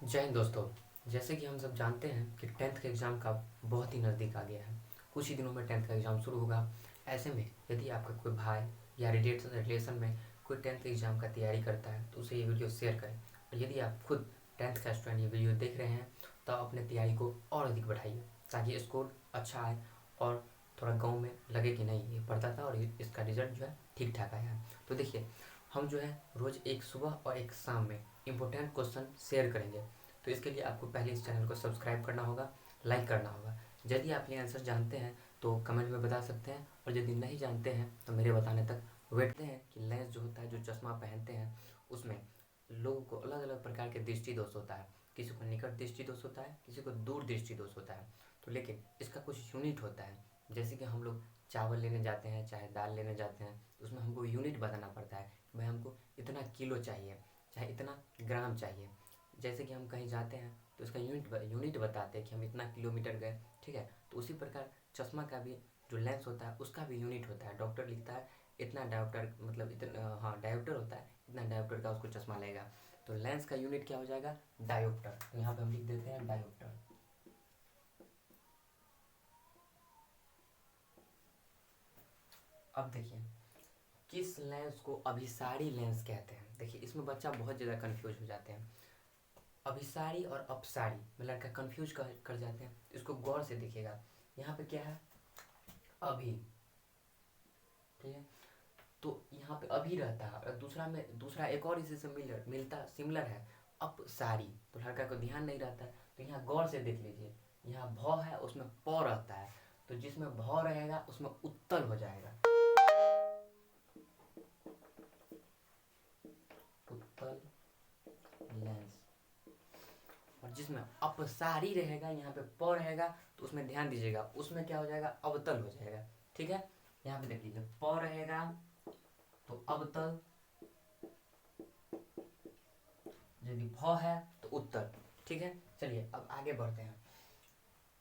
जय हिंद दोस्तों। जैसे कि हम सब जानते हैं कि टेंथ के एग्ज़ाम का बहुत ही नज़दीक आ गया है। कुछ ही दिनों में टेंथ का एग्ज़ाम शुरू होगा। ऐसे में यदि आपका कोई भाई या रिलेशन में कोई टेंथ के एग्ज़ाम का तैयारी करता है तो उसे ये वीडियो शेयर करें। और यदि आप खुद टेंथ का स्टूडेंट ये वीडियो देख रहे हैं तो आप अपने तैयारी को और अधिक बढ़ाइए ताकि स्कोर अच्छा आए और थोड़ा गाँव में लगे कि नहीं ये पढ़ता था और इसका रिजल्ट जो है ठीक ठाक आया है। तो देखिए, हम जो है रोज़ एक सुबह और एक शाम में इम्पोर्टेंट क्वेश्चन शेयर करेंगे। तो इसके लिए आपको पहले इस चैनल को सब्सक्राइब करना होगा, लाइक करना होगा। यदि आप ये आंसर जानते हैं तो कमेंट में बता सकते हैं, और यदि नहीं जानते हैं तो मेरे बताने तक वेट करते हैं कि लेंस जो होता है, जो चश्मा पहनते हैं, उसमें लोगों को अलग अलग प्रकार के दृष्टि दोष होता है। किसी को निकट दृष्टि दोष होता है, किसी को दूर दृष्टि दोष होता है। तो लेकिन इसका कुछ यूनिट होता है। जैसे कि हम लोग चावल लेने जाते हैं, चाहे दाल लेने जाते हैं, तो उसमें हमको यूनिट बताना पड़ता है कि भाई हमको इतना किलो चाहिए, चाहे इतना ग्राम चाहिए। जैसे कि हम कहीं जाते हैं तो उसका यूनिट बताते हैं कि हम इतना किलोमीटर गए, ठीक है। तो उसी प्रकार चश्मा का भी जो लेंस होता है उसका भी यूनिट होता है। डॉक्टर लिखता है इतना डायोप्टर, मतलब इतना, हाँ डायोप्टर होता है, इतना डायोप्टर का उसको चश्मा लगेगा। तो लेंस का यूनिट क्या हो जाएगा? डायोप्टर। तो यहाँ पे हम लिख देते हैं डायोप्टर। अब देखिए, किस लेंस को अभिसारी लेंस कहते हैं। देखिए, इसमें बच्चा बहुत ज़्यादा कंफ्यूज हो जाते हैं। अभिसारी और अपसारी में लड़का कंफ्यूज कर जाते हैं। इसको गौर से देखिएगा। यहाँ पे क्या है? अभी, ठीक है। तो यहाँ पे अभी रहता है, और दूसरा एक और इसी से सिमिलर है, अपसारी। तो लड़का को ध्यान नहीं रहता है। तो यहाँ गौर से देख लीजिए, यहाँ भ है, उसमें प रहता है। तो जिसमें भ रहेगा उसमें उत्तल हो जाएगा, उत्तल लेंस। और जिसमें अपसारी रहेगा, यहाँ पे प रहेगा, तो उसमें ध्यान दीजिएगा, उसमें क्या हो जाएगा? अवतल हो जाएगा, ठीक है। यहाँ पे देख लीजिए, प रहेगा तो अवतल, यदि भ है तो उत्तल, ठीक है। चलिए अब आगे बढ़ते हैं।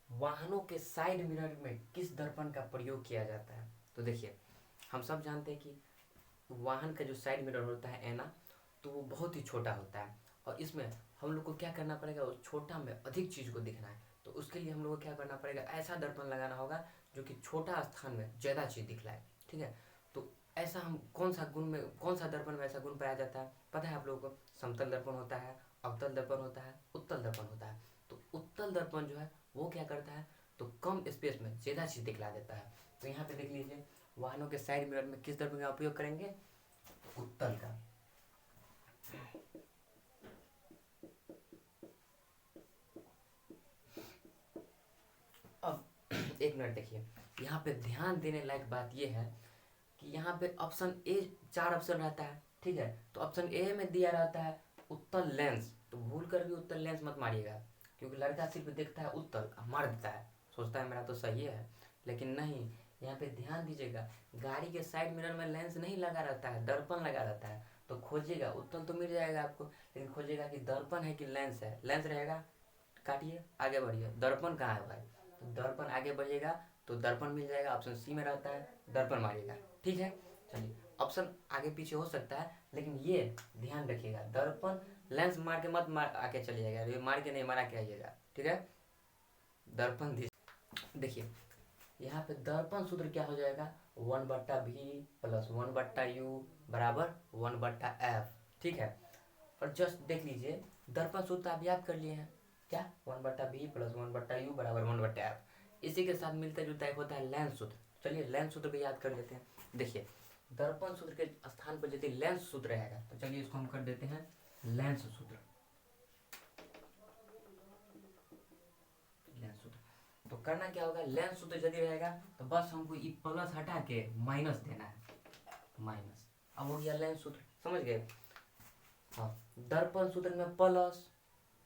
वाहनों के साइड मिरर में किस दर्पण का प्रयोग किया जाता है? तो देखिए, हम सब जानते हैं कि वाहन का जो साइड मिरर होता है ऐना, तो वो बहुत ही छोटा होता है। और इसमें हम लोग को क्या करना पड़ेगा? उस छोटा में अधिक चीज़ को दिखना है। तो उसके लिए हम लोग को क्या करना पड़ेगा? ऐसा दर्पण लगाना होगा जो कि छोटा स्थान में ज़्यादा चीज़ दिखलाए, ठीक है। तो ऐसा हम कौन सा दर्पण में ऐसा गुण पाया जाता है पता है आप लोगों को? समतल दर्पण होता है, अवतल दर्पण होता है, उत्तल दर्पण होता है। तो उत्तल दर्पण जो है वो क्या करता है? तो कम स्पेस में ज़्यादा चीज़ दिखला देता है। तो यहाँ पे देख लीजिए, वाहनों के साइड मिरर में किस दर्पण का उपयोग करेंगे? उत्तल का। अब एक मिनट देखिए, यहाँ पे ध्यान देने लायक बात यह है कि यहाँ पे ऑप्शन ए, 4 ऑप्शन रहता है, ठीक है। तो ऑप्शन ए में दिया रहता है उत्तल लेंस। तो भूल कर भी उत्तल लेंस मत मारिएगा, क्योंकि लड़का सिर्फ देखता है उत्तल, मार देता है, सोचता है मेरा तो सही है। लेकिन नहीं, यहाँ पे ध्यान दीजिएगा, गाड़ी के साइड मिरर में लेंस नहीं लगा रहता है, दर्पण लगा रहता है। तो खोजिएगा, उत्तल तो मिल जाएगा आपको, लेकिन खोजिएगा कि दर्पण है कि लेंस है। लेंस रहेगा, काटिए, आगे बढ़िए। दर्पण कहाँ है भाई? तो दर्पण आगे बढ़िएगा तो दर्पण मिल जाएगा, ऑप्शन सी में रहता है, दर्पण मारिएगा, ठीक है। चलिए, ऑप्शन आगे पीछे हो सकता है, लेकिन ये ध्यान रखिएगा, दर्पण लेंस मार के मत आके चलिएगा, ये मार के नहीं, मारा के आइएगा, ठीक है। दर्पण देखिए, यहाँ पे दर्पण सूत्र क्या हो जाएगा? 1/v प्लस 1/u बराबर 1/f, ठीक है। और जस्ट देख लीजिए, दर्पण सूत्र आप याद कर लिए हैं क्या? 1/v प्लस 1/u बराबर 1/f। इसी के साथ मिलता जुलता एक होता है लेंस सूत्र। चलिए लेंस सूत्र भी याद कर लेते हैं। देखिए, दर्पण सूत्र के स्थान पर यदि लेंस सूत्र रहेगा तो चलिए इसको हम कर देते हैं लेंस सूत्र। लेंस सूत्र तो करना क्या होगा? लेंस सूत्र यदि रहेगा तो बस हमको ये प्लस हटा के माइनस देना है, माइनस। अब हो गया लेंस सूत्र, समझ गए? हाँ, दर्पण सूत्र में प्लस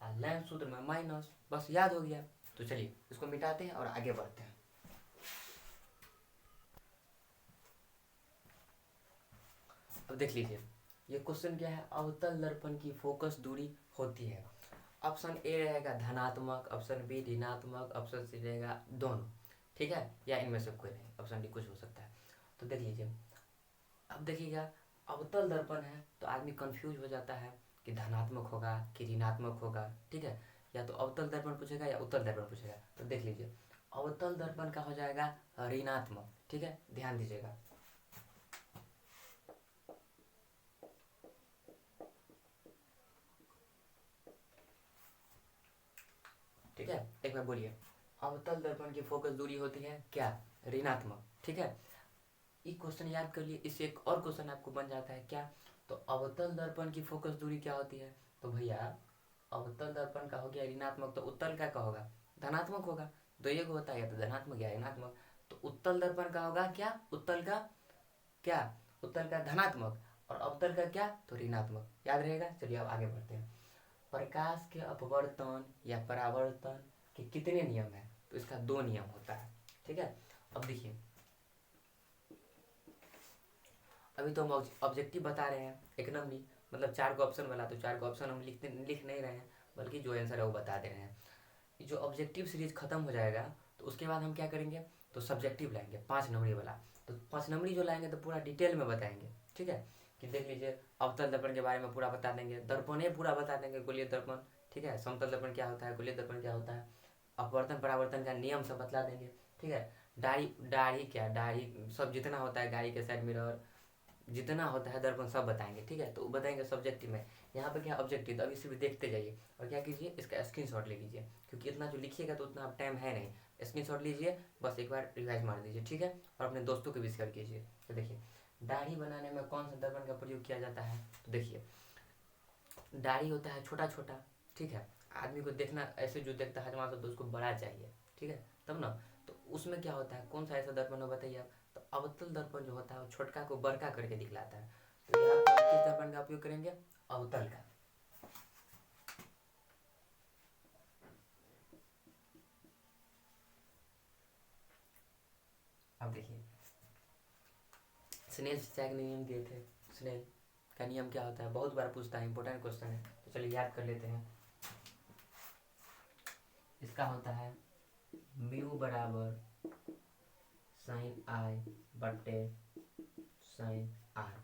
और लेंस सूत्र में माइनस, बस याद हो गया। तो चलिए इसको मिटाते हैं और आगे बढ़ते हैं। अब देख लीजिए, ये क्वेश्चन क्या है? अवतल दर्पण की फोकस दूरी होती है। ऑप्शन ए रहेगा धनात्मक, ऑप्शन बी ऋणात्मक, ऑप्शन सी रहेगा दोनों, ठीक है, या इनमें से कोई नहीं, ऑप्शन डी कुछ हो सकता है। तो देख लीजिए, अब देखिएगा, अवतल दर्पण है तो आदमी कंफ्यूज हो जाता है कि धनात्मक होगा कि ऋणात्मक होगा, ठीक है। या तो अवतल दर्पण पूछेगा या उत्तल दर्पण पूछेगा। तो देख लीजिए, अवतल दर्पण का हो जाएगा ऋणात्मक, ठीक है, ध्यान दीजिएगा। ठीक है, एक बार बोलिए, अवतल दर्पण की फोकस दूरी होती है क्या, ऋणात्मक, ठीक है। ये क्वेश्चन याद कर लिए, इससे एक और क्वेश्चन आपको बन जाता है क्या, तो अवतल दर्पण की फोकस दूरी क्या होती है, तो भैया अवतल दर्पण का हो गया ऋणात्मक, तो उत्तल का होगा, धनात्मक होगा। तो ये होता है या तो धनात्मक या ऋणात्मक। तो उत्तल दर्पण का होगा क्या, उत्तल का क्या, उत्तल का धनात्मक, और अवतल का क्या, तो ऋणात्मक। याद रहेगा। चलिए अब आगे बढ़ते हैं। प्रकाश के अपवर्तन या परावर्तन के कितने नियम हैं, तो इसका 2 नियम होता है, ठीक है। अब देखिए, अभी तो हम ऑब्जेक्टिव बता रहे हैं एक नंबरी, मतलब 4 को ऑप्शन वाला, तो 4 को ऑप्शन हम लिख नहीं रहे हैं, बल्कि जो आंसर है वो बता दे रहे हैं। जो ऑब्जेक्टिव सीरीज खत्म हो जाएगा तो उसके बाद हम क्या करेंगे, तो सब्जेक्टिव लाएंगे 5 नंबरी वाला। तो 5 नंबरी जो लाएंगे तो पूरा डिटेल में बताएंगे, ठीक है। कि देख लीजिए, अवतल दर्पण के बारे में पूरा बता देंगे, दर्पण ही पूरा बता देंगे, गोलीय दर्पण, ठीक है, समतल दर्पण क्या होता है, गोलीय दर्पण क्या होता है, अपवर्तन परावर्तन का नियम सब बतला देंगे, ठीक है। दाढ़ी क्या, दाढ़ी सब जितना होता है, गाड़ी के साइड मिरर जितना होता है दर्पण सब बताएंगे, ठीक है। तो बताएंगे सब्जेक्टिव में। यहाँ पे क्या ऑब्जेक्टिव, अभी सिर्फ देखते जाइए और क्या कीजिए, इसका स्क्रीनशॉट ले लीजिए, क्योंकि इतना जो लिखिएगा तो उतना टाइम है नहीं। स्क्रीनशॉट लीजिए, बस एक बार रिवाइज मार दीजिए, ठीक है, और अपने दोस्तों को भी शेयर कीजिए। तो देखिए, दाढ़ी बनाने में कौन सा दर्पण का प्रयोग किया जाता है, तो देखिए, दाढ़ी होता है छोटा छोटा, ठीक है। आदमी को देखना ऐसे, जो देखता है हजमा तो उसको बड़ा चाहिए, ठीक है, तब ना। तो उसमें क्या होता है, कौन सा ऐसा दर्पण हो बताइए आप, तो अवतल दर्पण जो होता है वो छोटका को बड़का करके दिखलाता है। तो यहाँ पर हम किस दर्पण का उपयोग करेंगे, अवतल का। अब देखिए, स्नेल सिंचाई के नियम दिए थे। स्नेल का नियम क्या होता है, बहुत बार पूछता है, इंपॉर्टेंट क्वेश्चन है, तो चलिए याद कर लेते हैं। इसका होता है म्यू बराबर साइन आई बटे साइन आर।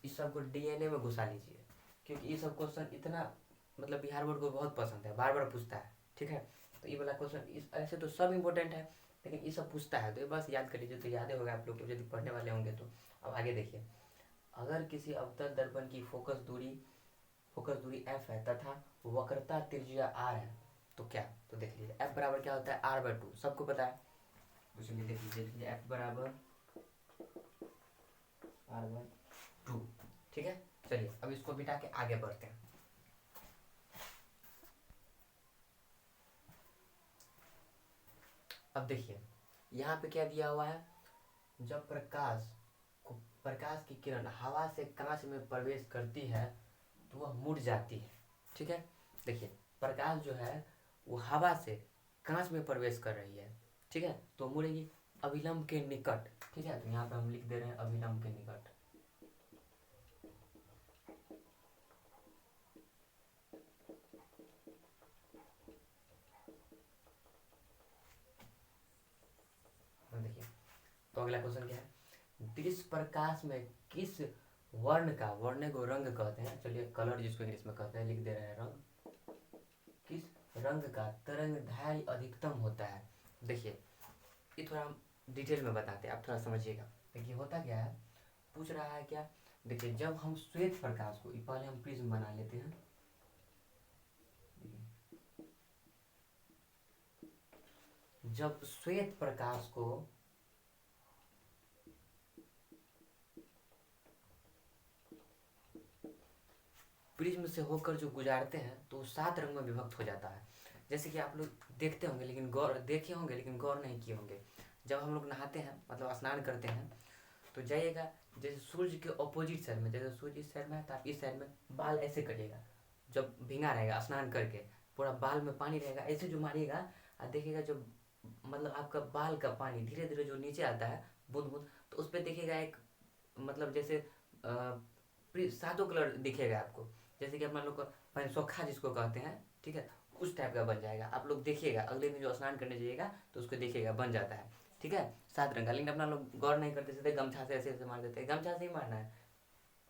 इस सब को डीएनए में घुसा लीजिए, क्योंकि ये सब क्वेश्चन इतना, मतलब बिहार बोर्ड को बहुत पसंद है, बार बार पूछता है, ठीक है। तो ये वाला क्वेश्चन इस ऐसे तो सब इंपॉर्टेंट है, लेकिन ये सब पूछता है, तो ये बस याद कर लीजिए, तो याद होगा आप लोग को यदि पढ़ने वाले होंगे तो। अब आगे देखिए, अगर किसी अवतल दर्पण की फोकस दूरी एफ है तथा वक्रता त्रिज्या आर है, तो क्या, तो देख लीजिए, एफ बराबर क्या होता है, r/2, सबको पता है। तो चलिए देख लीजिए, एफ बराबर r/2, ठीक है। चलिए अब इसको बिठा के आगे बढ़ते हैं। अब देखिए, यहाँ पे क्या दिया हुआ है, जब प्रकाश की किरण हवा से कांच में प्रवेश करती है तो वह मुड़ जाती है, ठीक है। देखिए, प्रकाश जो है वो हवा से कांच में प्रवेश कर रही है, ठीक है, तो मुड़ेगी अभिलंब के निकट, ठीक है। तो यहाँ पे हम लिख दे रहे हैं अभिलंब के निकट। देखिए, तो अगला क्वेश्चन क्या है, दृश्य प्रकाश में किस वर्ण का, वर्ण को रंग कहते हैं, चलिए कलर जिसको इंग्लिश में कहते हैं लिख दे रहे हैं रंग, किस रंग का तरंग दैर्घ्य अधिकतम होता है। देखिए, ये थोड़ा हम डिटेल में बताते हैं, आप थोड़ा समझिएगा। देखिए होता क्या है, पूछ रहा है क्या, देखिए जब हम श्वेत प्रकाश को, पहले हम प्रिज्म बना लेते हैं, जब श्वेत प्रकाश को प्रिज्म से होकर जो गुजारते हैं तो 7 रंग में विभक्त हो जाता है। जैसे कि आप लोग देखते होंगे, लेकिन देखे होंगे लेकिन गौर नहीं किए होंगे। जब हम लोग नहाते हैं, मतलब स्नान करते हैं, तो जाइएगा, जैसे सूर्य के ऑपोजिट साइड में, जैसे सूर्य इस साइड में है तो आप इस साइड में बाल ऐसे करिएगा, जब भींगा रहेगा स्नान करके, पूरा बाल में पानी रहेगा, ऐसे जो मारिएगा और देखिएगा, जब मतलब आपका बाल का पानी धीरे धीरे जो नीचे आता है बूंद बूंद, तो उस पर देखिएगा एक, मतलब जैसे 7 कलर दिखेगा आपको, जैसे कि अपना लोग सोखा जिसको कहते हैं, ठीक है, उस टाइप का बन जाएगा। आप लोग देखिएगा, अगले दिन जो स्नान करने जाइएगा तो उसको देखिएगा, बन जाता है, ठीक है, 7 रंग का। लेकिन अपना लोग गौर नहीं करते, सीधे गमछा से ऐसे ऐसे मार देते हैं, गमछा से ही मारना है,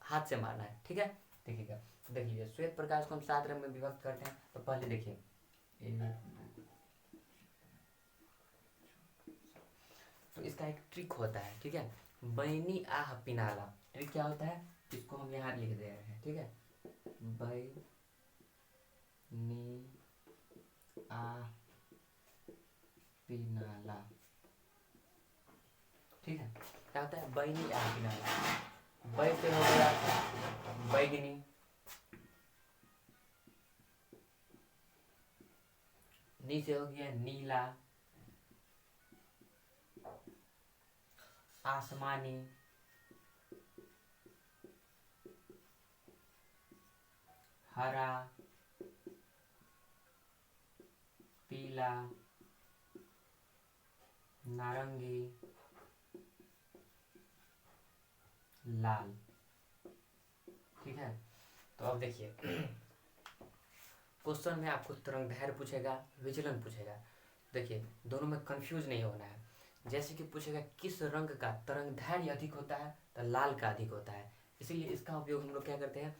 हाथ से मारना है, ठीक है। देखिएगा, देखिए श्वेत प्रकाश को हम 7 रंग में विभक्त करते हैं। तो पहले देखिए तो इसका एक ट्रिक होता है, ठीक है। बैनी आह पिनाला, ट्रिक क्या होता है, इसको हम यहाँ लिख दे रहे हैं, ठीक है। बैनी आह पिनाला, ठीक है। क्या होता है, बैनी आह पिनाला, बै से हो गया बैगनी, नी से हो गया नीला, आसमानी, हरा, पीला, नारंगी, लाल, ठीक है। तो अब देखिए क्वेश्चन में आपको तरंगदैर्घ्य पूछेगा, विचलन पूछेगा। देखिए दोनों में कंफ्यूज नहीं होना है। जैसे कि पूछेगा किस रंग का तरंगदैर्घ्य अधिक होता है, तो लाल का अधिक होता है। इसीलिए इसका उपयोग हम लोग क्या करते हैं,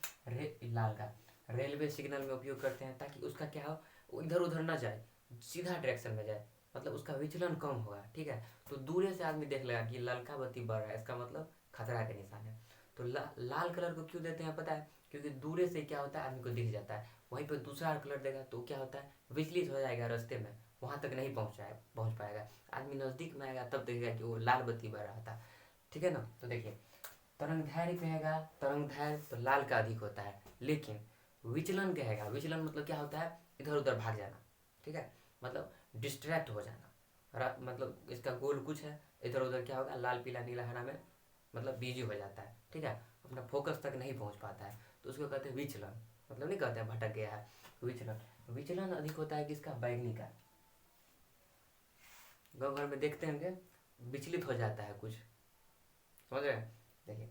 लाल का रेलवे सिग्नल में उपयोग करते हैं, ताकि उसका क्या हो, वो इधर उधर ना जाए, सीधा डायरेक्शन में जाए, मतलब उसका विचलन कम होगा, ठीक है। तो दूर से आदमी देख लेगा कि ललका बत्ती बढ़ रहा है, इसका मतलब खतरा के निशान है। तो लाल कलर को क्यों देते हैं पता है, क्योंकि दूर से क्या होता है, आदमी को दिख जाता है। वहीं पर दूसरा कलर देगा तो क्या होता है, विचलित हो जाएगा रास्ते में, वहाँ तक नहीं पहुँच पाएगा। आदमी नज़दीक में आएगा तब देखेगा कि वो लाल बत्ती बढ़ रहा था, ठीक है ना। तो देखिए तरंगदैर्घ्य कहेगा, तरंगदैर्घ्य तो लाल का अधिक होता है, लेकिन विचलन कहेगा, विचलन मतलब क्या होता है, इधर उधर भाग जाना, ठीक है, मतलब डिस्ट्रैक्ट हो जाना। मतलब इसका गोल कुछ है, इधर उधर क्या होगा, लाल पीला नीला हरा में मतलब बिजी हो जाता है, ठीक है, अपना फोकस तक नहीं पहुंच पाता है, तो उसको कहते हैं विचलन। मतलब नहीं कहते हैं भटक गया है, विचलन। विचलन अधिक होता है किसका, बैगनी का। गाँव घर में देखते होंगे विचलित हो जाता है कुछ, समझ रहे हैं। देखिए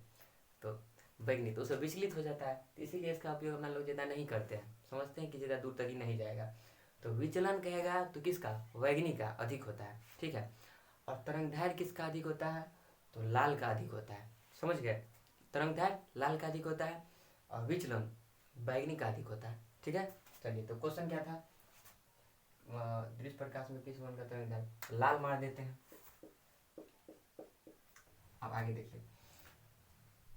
तो बैगनी तो उससे विचलित हो जाता है, तो इसीलिए इसका उपयोग अपना लोग ज़्यादा नहीं करते हैं, समझते हैं कि ज़्यादा दूर तक ही नहीं जाएगा। तो विचलन कहेगा तो किसका, बैगनी का अधिक होता है, ठीक है। और तरंगदैर्घ्य किसका अधिक होता है, तो लाल का अधिक होता है, समझ गए। तरंगदैर्घ्य लाल का अधिक होता है और विचलन बैगनी का अधिक होता है, ठीक है। चलिए तो क्वेश्चन क्या था, दृश्य प्रकाश में किस वर्ण का तरंगदैर्घ्य, लाल मार देते हैं। अब आगे देखिए,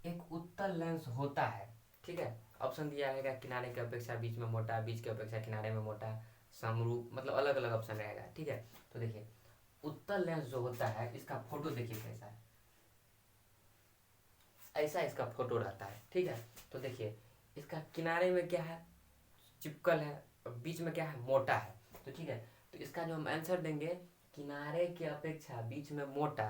एक उत्तल लेंस होता है, ठीक है। ऑप्शन दिया रहेगा, किनारे की अपेक्षा बीच में मोटा, बीच की अपेक्षा किनारे में मोटा, समरूप, मतलब अलग अलग ऑप्शन रहेगा, ठीक है। तो देखिए उत्तल लेंस जो होता है, इसका फोटो देखिए कैसा है, ऐसा इसका फोटो रहता है, ठीक है। तो देखिए इसका किनारे में क्या है, चिपकल है, और बीच में क्या है, मोटा है, तो ठीक है। तो इसका जो हम आंसर देंगे, किनारे की अपेक्षा बीच में मोटा,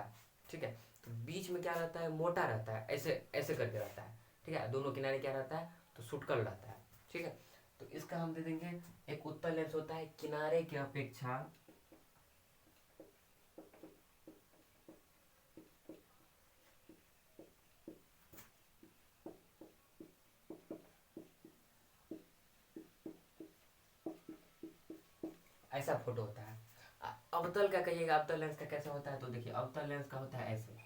ठीक है। तो बीच में क्या रहता है, मोटा रहता है, ऐसे ऐसे करके रहता है, ठीक है। दोनों किनारे क्या रहता है, तो सुटकल रहता है, ठीक है। तो इसका हम दे देंगे, एक उत्तल लेंस होता है किनारे की अपेक्षा ऐसा फोटो होता है। अवतल का कहिएगा, अवतल लेंस का कैसा होता है, तो देखिए अवतल लेंस का होता है ऐसे,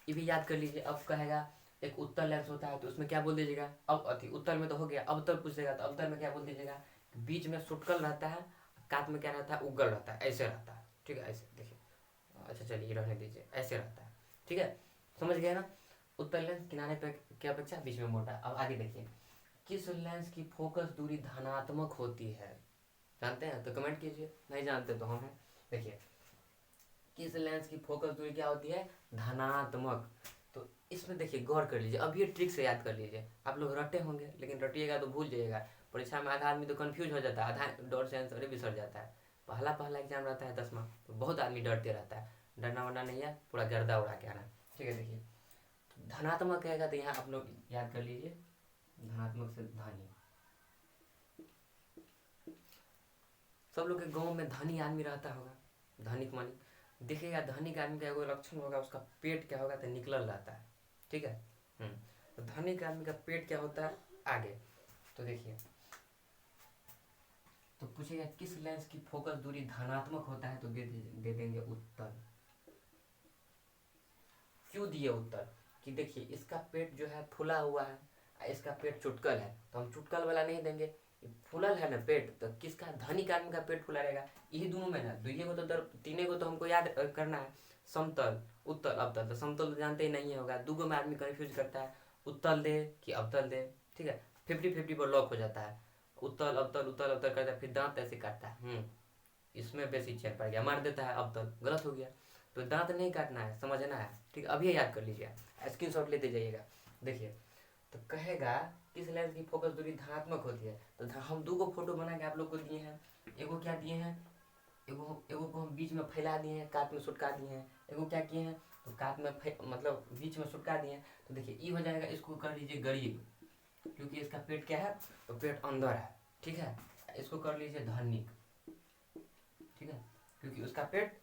ये भी याद कर लीजिए। अब कहेगा एक उत्तल लेंस होता है, तो उसमें क्या बोल दीजिएगा, अब अति उत्तल में तो हो गया, अवतल पूछेगा तो अवतल में क्या बोल दीजिएगा, बीच में सुटकल रहता है, कात में क्या रहता है, उगल रहता है, ऐसे रहता है, ठीक है, ऐसे देखिए। अच्छा चलिए रहने दीजिए, ऐसे रहता है, ठीक है, समझ गए ना। उत्तल लेंस किनारे पे की अपेक्षा बीच में मोटा। अब आगे देखिए, किस लेंस की फोकस दूरी धनात्मक होती है, जानते हैं तो कमेंट कीजिए, नहीं जानते तो हम हैं। देखिए किस लेंस की फोकस दूरी क्या होती है, धनात्मक। तो इसमें देखिए गौर कर लीजिए, अब ये ट्रिक से याद कर लीजिए। आप लोग रटे होंगे, लेकिन रटिएगा तो भूल जाइएगा। परीक्षा में आधा आदमी तो कंफ्यूज हो जाता है, आधा डर से आंसर ही बिसर जाता है। पहला पहला एग्जाम रहता है 10वां, तो बहुत आदमी डरते रहता है। डरना वरना नहीं है, पूरा गर्दा उड़ा के आना, ठीक है। देखिए धनात्मक रहेगा तो यहाँ आप लोग याद कर लीजिए, धनात्मक से धनी। सब लोग के गांव में धनी आदमी रहता होगा, धनिक मानी देखिएगा, धनिक आदमी का एगो लक्षण होगा, उसका पेट क्या होगा, तो निकलल रहता है, ठीक है। तो धनिक आदमी का पेट क्या होता है, आगे। तो देखिए तो पूछेगा किस लेंस की फोकस दूरी धनात्मक होता है, तो दे देंगे उत्तर। क्यों दिए उत्तर, कि देखिए इसका पेट जो है फूला हुआ है, इसका पेट चुटकल है, तो हम चुटकल वाला नहीं देंगे। ये फूलल है ना पेट, तो किसका, धनिक आदमी का पेट फूला रहेगा। यही दोनों में ना, दुइये को तो तीने को तो हमको याद करना है। समतल, उत्तल, अवतल। तो समतल तो जानते ही नहीं होगा, दूगो में आदमी कन्फ्यूज करता है, उत्तल दे कि अवतल दे। ठीक है, 50-50 पर लॉक हो जाता है। उत्तल अवतल, उत्तल अवतल करता है, फिर दांत ऐसे काटता है। इसमें बेसिक चेयर पड़ गया, मार देता है अवतल, गलत हो गया। तो दांत नहीं काटना है, समझना है। ठीक है, अभी याद कर लीजिए, स्क्रीन शॉट लेते जाइएगा। देखिए, तो कहेगा किस लेंस की फोकस दूरी धनात्मक होती है। तो हम दो को फोटो बना के आप लोग को दिए हैं। एगो क्या दिए हैं, एगो एगो को हम बीच में फैला दिए हैं, काट में सुटका दिए हैं। एगो क्या किए हैं, तो काट में मतलब बीच में सुटका दिए हैं। तो देखिए ये हो जाएगा, इसको कर लीजिए गरीब, क्योंकि इसका पेट क्या है, तो पेट अंदर है। ठीक है, इसको कर लीजिए धनिक। ठीक है, क्योंकि उसका पेट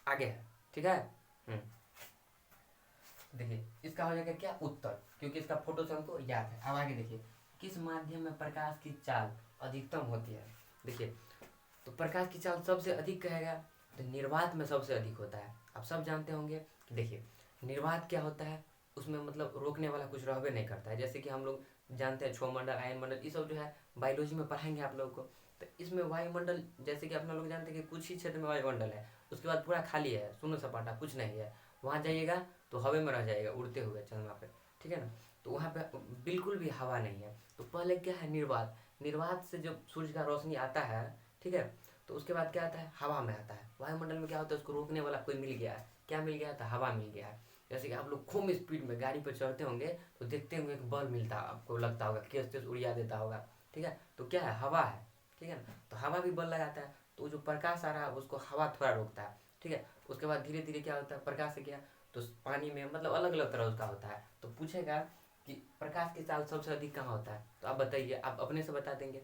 आगे है। ठीक है। देखिए इसका हो जाएगा क्या, उत्तर, क्योंकि इसका फोटो से हमको याद है। अब आगे देखिए, किस माध्यम में प्रकाश की चाल अधिकतम होती है। देखिए, तो प्रकाश की चाल सबसे अधिक कहेगा, तो निर्वात में सबसे अधिक होता है। आप सब जानते होंगे कि देखिए निर्वात क्या होता है, उसमें मतलब रोकने वाला कुछ रहबे नहीं करता है। जैसे कि हम लोग जानते हैं क्षोमंडल, आयनमंडल, ये सब जो है बायोलॉजी में पढ़ाएंगे आप लोगों को। तो इसमें वायुमंडल, जैसे कि अपना लोग जानते हैं कि कुछ ही क्षेत्र में वायुमंडल है, उसके बाद पूरा खाली है, शून्य सपाटा, कुछ नहीं है। वहाँ जाइएगा तो हवा में रह जाएगा, उड़ते हुए चंद्रमा पे। ठीक है ना, तो वहाँ पे बिल्कुल भी हवा नहीं है। तो पहले क्या है, निर्वात। निर्वात से जब सूर्य का रोशनी आता है, ठीक है, तो उसके बाद क्या आता है, हवा में आता है। वायुमंडल में क्या होता है, उसको रोकने वाला कोई मिल गया है। क्या मिल गया है, तो हवा मिल गया है। जैसे कि आप लोग खूब स्पीड में गाड़ी पर चढ़ते होंगे, तो देखते होंगे एक बल मिलता है, आपको लगता होगा केस तेज उड़िया देता होगा। ठीक है, तो क्या है, हवा है। ठीक है ना, तो हवा भी बल लगाता है, तो जो प्रकाश आ रहा है उसको हवा थोड़ा रोकता है। ठीक है, उसके बाद धीरे धीरे क्या होता है, प्रकाश से क्या, तो पानी में मतलब अलग अलग तरह का होता है। तो पूछेगा कि प्रकाश की चाल सबसे अधिक कहाँ होता है, तो आप बताइए, आप अपने से बता देंगे।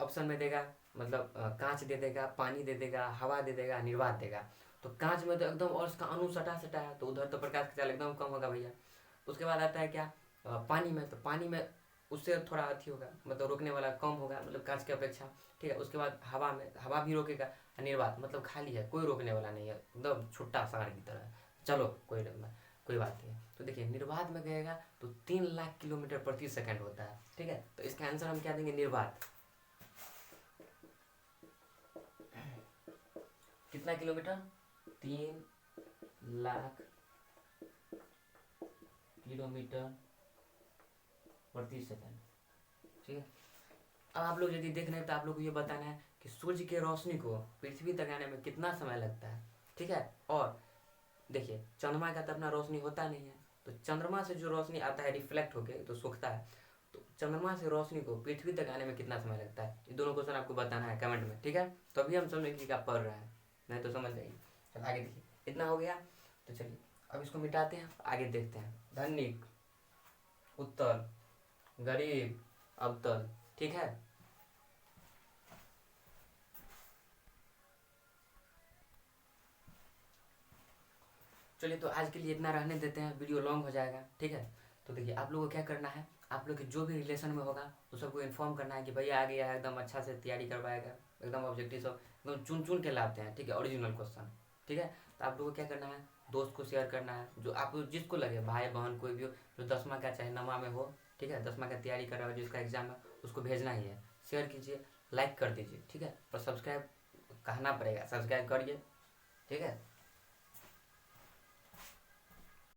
ऑप्शन में देगा, मतलब कांच दे देगा, पानी दे देगा, हवा दे देगा, निर्वात देगा। तो कांच में तो एकदम और उसका अणु सटा सटा है, तो उधर तो प्रकाश की चाल एकदम कम होगा भैया। उसके बाद आता है क्या, पानी में। तो पानी में उससे थोड़ा अथी होगा, मतलब रोकने वाला कम होगा, मतलब कांच की अपेक्षा। ठीक है, उसके बाद हवा में, हवा भी रोकेगा। निर्वात मतलब खाली है, कोई रोकने वाला नहीं है, एकदम छुट्टा साढ़ की तरह है। चलो कोई बात नहीं है। तो देखिए निर्वात में गएगा तो 3 लाख किलोमीटर प्रति सेकंड होता है। ठीक है, तो इसका आंसर हम क्या देंगे, निर्वात। कितना किलोमीटर, 3 लाख किलोमीटर प्रति सेकंड। ठीक है, अब आप लोग यदि देख रहे हैं तो आप लोग को ये बताना है कि सूर्य की रोशनी को पृथ्वी तक आने में कितना समय लगता है। ठीक है, और देखिए चंद्रमा का तो अपना रोशनी होता नहीं है, तो चंद्रमा से जो रोशनी आता है रिफ्लेक्ट होके तो सूखता है। तो चंद्रमा से रोशनी को पृथ्वी तक आने में कितना समय लगता है, ये दोनों क्वेश्चन आपको बताना है कमेंट में। ठीक है, तो अभी हम समझेंगे कि आप पढ़ रहे हैं, नहीं तो समझ जाइए। चल आगे देखिए, इतना हो गया। तो चलिए अब इसको मिटाते हैं, आगे देखते हैं। धनिक, उत्तल, गरीब, अवतल। ठीक है, चलिए तो आज के लिए इतना रहने देते हैं, वीडियो लॉन्ग हो जाएगा। ठीक है, तो देखिए आप लोगों को क्या करना है, आप लोग के जो भी रिलेशन में होगा उस सबको इन्फॉर्म करना है कि भैया आ गया है, एकदम अच्छा से तैयारी करवाएगा, एकदम ऑब्जेक्टिव सब एकदम चुन चुन के लाते हैं। ठीक है, ओरिजिनल क्वेश्चन। ठीक है, तो आप लोगों को क्या करना है, दोस्त को शेयर करना है, जो आप जिसको लगे, भाई बहन कोई भी हो, जो 10वां का चाहे 9वां में हो। ठीक है, 10वां का तैयारी कर रहा हो, जिसका एग्जाम है उसको भेजना ही है। शेयर कीजिए, लाइक कर दीजिए। ठीक है, और सब्सक्राइब कहना पड़ेगा, सब्सक्राइब करिए। ठीक है,